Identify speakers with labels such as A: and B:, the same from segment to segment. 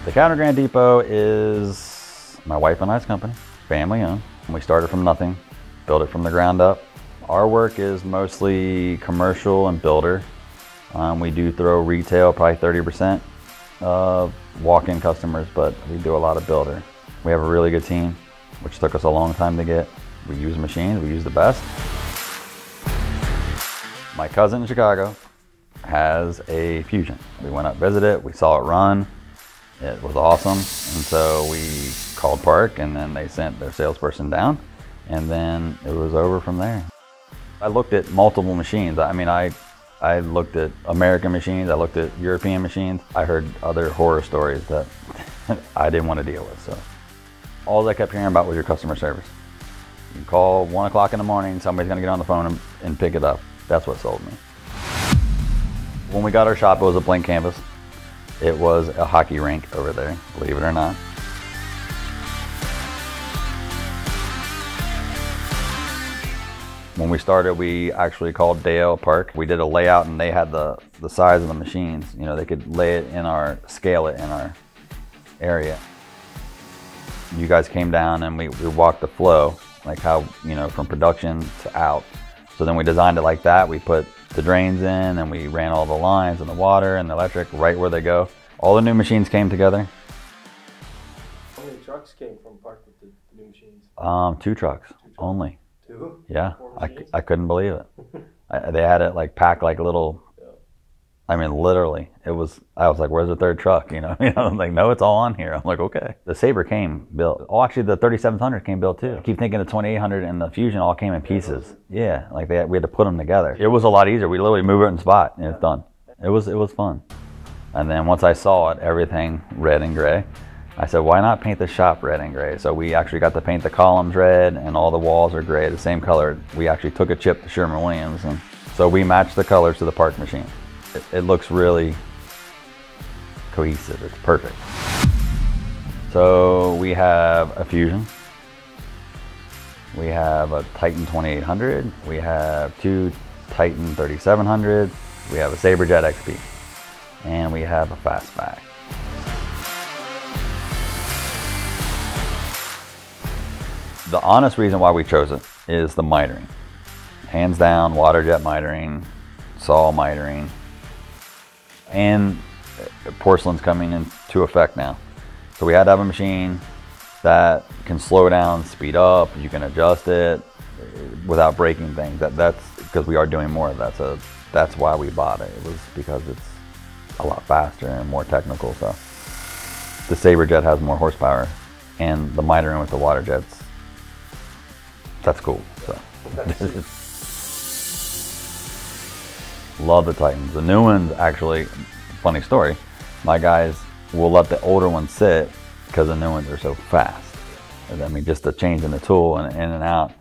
A: The Granite Depot is my wife and I's company, family owned. We started from nothing, built it from the ground up. Our work is mostly commercial and builder. We do throw retail, probably 30% of walk-in customers, but we do a lot of builder. We have a really good team, which took us a long time to get. We use machines, we use the best. My cousin in Chicago has a Fusion. We went up, visited, we saw it run. It was awesome, and so we called Park, and then they sent their salesperson down, and then it was over from there. I looked at multiple machines. I mean, I looked at American machines, I looked at European machines. I heard other horror stories that I didn't want to deal with, so. All I kept hearing about was your customer service. You call 1 o'clock in the morning, somebody's gonna get on the phone and pick it up. That's what sold me. When we got our shop, it was a blank canvas. It was a hockey rink over there, believe it or not. When we started, we actually called Dale Park. We did a layout and they had the size of the machines. You know, they could lay it in scale it in our area. You guys came down and we walked the flow, like how, you know, from production to out. So then we designed it like that. We put the drains in and we ran all the lines and the water and the electric right where they go. All the new machines came together.
B: How many trucks came from Park with the new machines?
A: 2 trucks only.
B: 2?
A: Yeah, I couldn't believe it. They had it like packed like little, I mean, literally, I was like, where's the 3rd truck? You know, I'm like, no, it's all on here. I'm like, okay. The Sabre came built. Oh, actually the 3700 came built too. I keep thinking the 2800 and the Fusion all came in pieces. Yeah, like we had to put them together. It was a lot easier. We literally move it in spot and it's done. It was fun. And then once I saw it, everything red and gray, I said, why not paint the shop red and gray? So we actually got to paint the columns red and all the walls are gray, the same color. We actually took a chip to Sherwin-Williams, and so we matched the colors to the Park machine. It looks really cohesive, it's perfect. So we have a Fusion, we have a Titan 2800, we have 2 Titan 3700, we have a SabreJet XP, and we have a Fastback. The honest reason why we chose it is the mitering. Hands down, water jet mitering, saw mitering, and porcelain's coming into effect now. So we had to have a machine that can slow down, speed up, you can adjust it without breaking things. That's because we are doing more of that, so that's why we bought it. It was because it's a lot faster and more technical. So the SabreJet has more horsepower, and the mitering with the water jets, that's cool. So love the Titans. The new ones, actually, funny story, my guys will let the older ones sit because the new ones are so fast. I mean, just the change in the tool and in and out.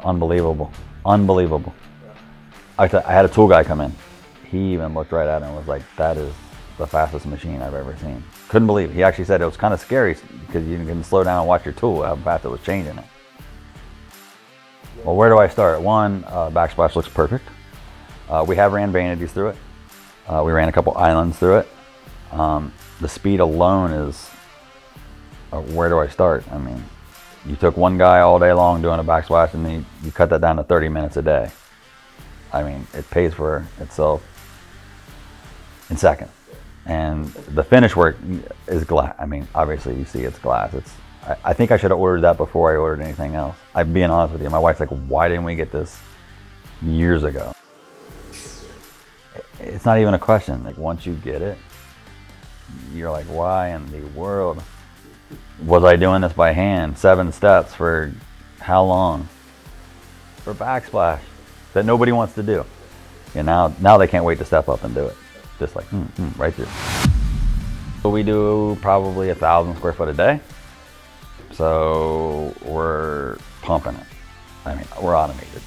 A: Unbelievable, unbelievable. I had a tool guy come in. He even looked right at it and was like, that is the fastest machine I've ever seen. Couldn't believe it. He actually said it was kind of scary because you can slow down and watch your tool, how fast it was changing it. Well, where do I start? One, backsplash looks perfect. We have ran vanities through it. We ran a couple islands through it. The speed alone is, where do I start? I mean, you took one guy all day long doing a backsplash and you cut that down to 30 minutes a day. I mean, it pays for itself in seconds. And the finish work is glass. I mean, obviously you see it's glass. I think I should have ordered that before I ordered anything else. I'm being honest with you. My wife's like, why didn't we get this years ago? It's not even a question. Like, once you get it, you're like, why in the world was I doing this by hand? 7 steps for how long? For backsplash that nobody wants to do. And now they can't wait to step up and do it. Just like, right through. So we do probably 1,000 square foot a day. So we're pumping it. I mean, we're automated.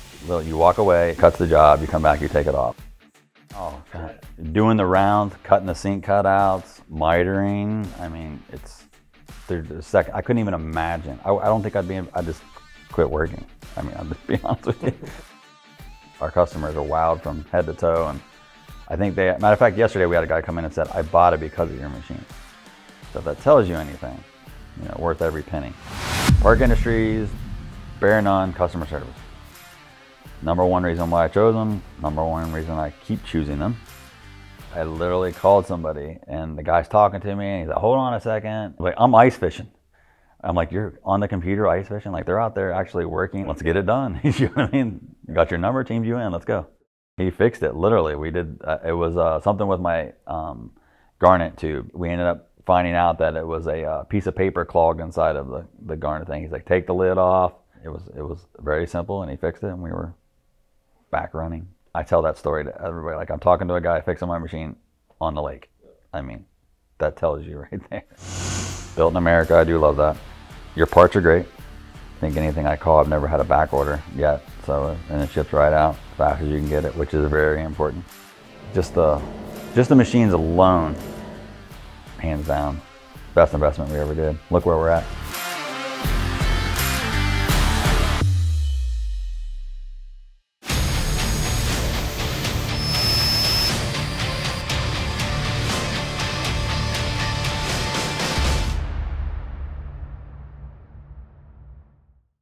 A: You walk away, it cuts the job, you come back, you take it off. Oh, God. Doing the rounds, cutting the sink cutouts, mitering. I mean, it's the second, I couldn't even imagine. I don't think I'd just quit working. I mean, I'll just be honest with you. Our customers are wowed from head to toe, and I think matter of fact, yesterday we had a guy come in and said, I bought it because of your machine. So if that tells you anything, you know, worth every penny. Park Industries, bar none, customer service. Number one reason why I chose them, number one reason I keep choosing them. I literally called somebody and the guy's talking to me and he's like, hold on a second. Like, I'm ice fishing. I'm like, you're on the computer ice fishing? Like, they're out there actually working. Let's get it done. You know what I mean? You got your number, teamed you in, let's go. He fixed it, literally. We did, it was something with my garnet tube. We ended up finding out that it was a piece of paper clogged inside of the garnet thing. He's like, take the lid off. It was very simple, and he fixed it, and we were back running. I tell that story to everybody. Like, I'm talking to a guy fixing my machine on the lake. I mean, that tells you right there. Built in America, I do love that. Your parts are great. I think anything I call, I've never had a back order yet. So, and it ships right out as fast as you can get it, which is very important. Just the machines alone, hands down, best investment we ever did. Look where we're at.